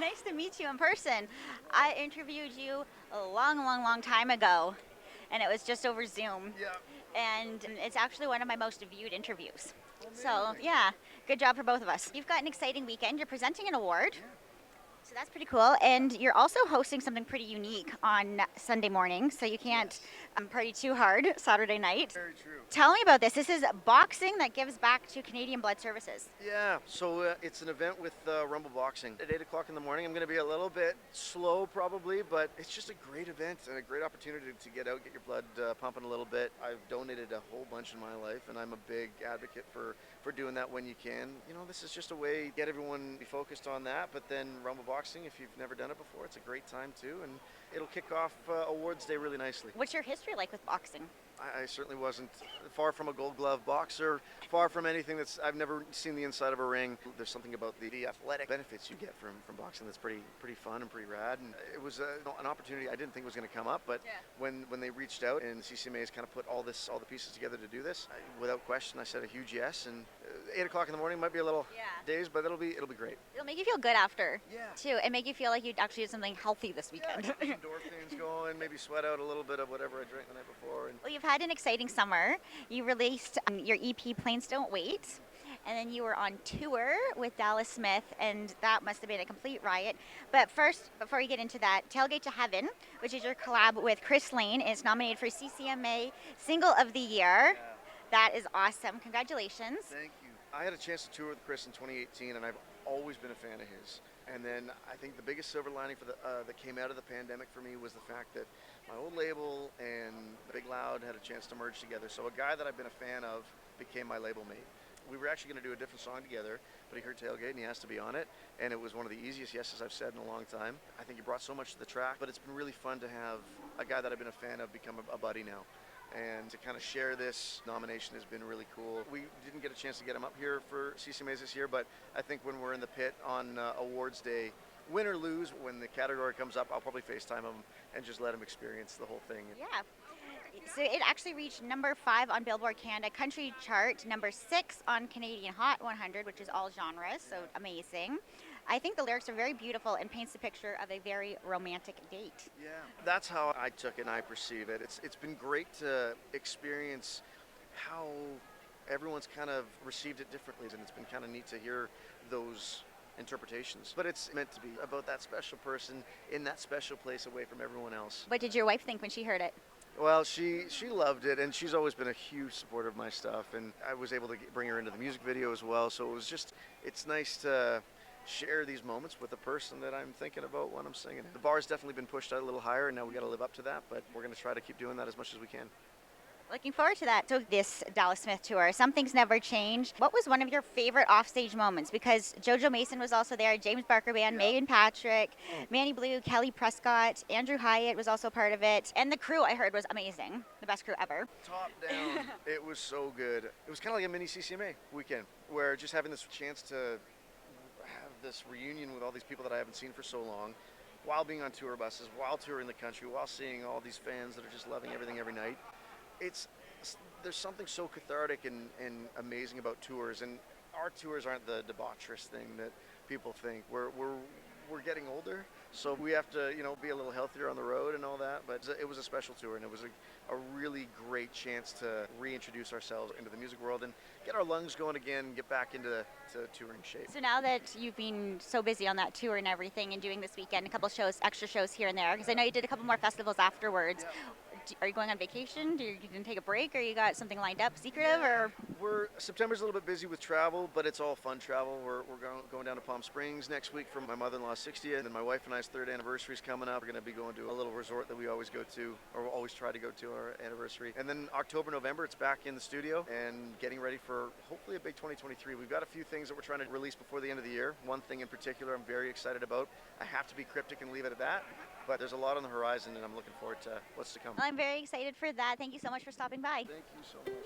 Nice to meet you in person. I interviewed you a long time ago, and it was just over Zoom. Yeah. And it's actually one of my most viewed interviews. So, Amazing. yeah, good job for both of us. You've got an exciting weekend. You're presenting an award. Yeah. So that's pretty cool. And you're also hosting something pretty unique on Sunday morning, so you can't Yes. party too hard Saturday night. Very true. Tell me about this. This is boxing that gives back to Canadian Blood Services. Yeah, so it's an event with Rumble Boxing. At 8 o'clock in the morning, I'm going to be a little bit slow probably, but it's just a great event and a great opportunity to get out, get your blood pumping a little bit. I've donated a whole bunch in my life, and I'm a big advocate for doing that when you can. You know, this is just a way to get everyone focused on that, but then Rumble Boxing, if you've never done it before, it's a great time too, and it'll kick off awards day really nicely. What's your history like with boxing? I certainly wasn't far from a Gold Glove boxer, far from anything that's I've never seen the inside of a ring. There's something about the athletic benefits you get from boxing that's pretty fun and pretty rad. And it was an opportunity I didn't think was going to come up, but when they reached out and CCMA has kind of put all the pieces together to do this, without question, I said a huge yes. And 8 o'clock in the morning might be a little dazed, but it'll be great. It'll make you feel good after, Yeah. too, and make you feel like you actually did something healthy this weekend. Get some endorphins going, maybe sweat out a little bit of whatever I drank the night before. And Well, you've had an exciting summer. You released your EP, Planes Don't Wait, and then you were on tour with Dallas Smith, and that must have been a complete riot. But first, before we get into that, Tailgate to Heaven, which is your collab with Chris Lane, is nominated for CCMA Single of the Year. That is awesome. Congratulations. Thank you. I had a chance to tour with Chris in 2018, and I've always been a fan of his. And then I think the biggest silver lining for that came out of the pandemic for me was the fact that my old label and Big Loud had a chance to merge together. So a guy that I've been a fan of became my label mate. We were actually going to do a different song together, but he heard Tailgate and he asked to be on it. And it was one of the easiest yeses I've said in a long time. I think he brought so much to the track, but it's been really fun to have a guy that I've been a fan of become a buddy now. And to kind of share this nomination has been really cool. We didn't get a chance to get him up here for CCMAs this year, but I think when we're in the pit on awards day, win or lose, when the category comes up, I'll probably FaceTime him and just let him experience the whole thing. Yeah. So it actually reached number 5 on Billboard Canada Country Chart, number 6 on Canadian Hot 100, which is all genres, so amazing. I think the lyrics are very beautiful and paints a picture of a very romantic date. Yeah, that's how I took it and I perceive it. It's been great to experience how everyone's kind of received it differently, and it's been kind of neat to hear those interpretations. But it's meant to be about that special person in that special place away from everyone else. What did your wife think when she heard it? Well, she loved it, and she's always been a huge supporter of my stuff, and I was able to bring her into the music video as well, so it's nice to share these moments with the person that I'm thinking about when I'm singing. The bar's definitely been pushed out a little higher, and now we got to live up to that, but we're going to try to keep doing that as much as we can. Looking forward to that. So this Dallas Smith tour, some things never change. What was one of your favorite offstage moments? Because JoJo Mason was also there, James Barker Band, Megan Patrick, Manny Blue, Kelly Prescott, Andrew Hyatt was also part of it. And the crew, I heard, was amazing. The best crew ever. Top down. It was so good. It was kind of like a mini CCMA weekend, where just having this chance to have this reunion with all these people that I haven't seen for so long, while being on tour buses, while touring the country, while seeing all these fans that are just loving everything every night. There's something so cathartic and amazing about tours, and our tours aren't the debaucherous thing that people think. We're getting older, so we have to be a little healthier on the road and all that. But it was a special tour, and it was a really great chance to reintroduce ourselves into the music world and get our lungs going again, and get back into touring shape. So now that you've been so busy on that tour and everything, and doing this weekend, a couple shows, extra shows here and there, because I know you did a couple more festivals afterwards. Yeah. Are you going on vacation? You can take a break, or you got something lined up, secretive, or? September's a little bit busy with travel, but it's all fun travel. We're going down to Palm Springs next week for my mother-in-law's 60th, and then my wife and I's 3rd anniversary is coming up. We're going to be going to a little resort that we always go to, or always try to go to our anniversary. And then October, November, it's back in the studio and getting ready for hopefully a big 2023. We've got a few things that we're trying to release before the end of the year. One thing in particular I'm very excited about. I have to be cryptic and leave it at that. But there's a lot on the horizon, and I'm looking forward to what's to come. I'm very excited for that. Thank you so much for stopping by. Thank you so much.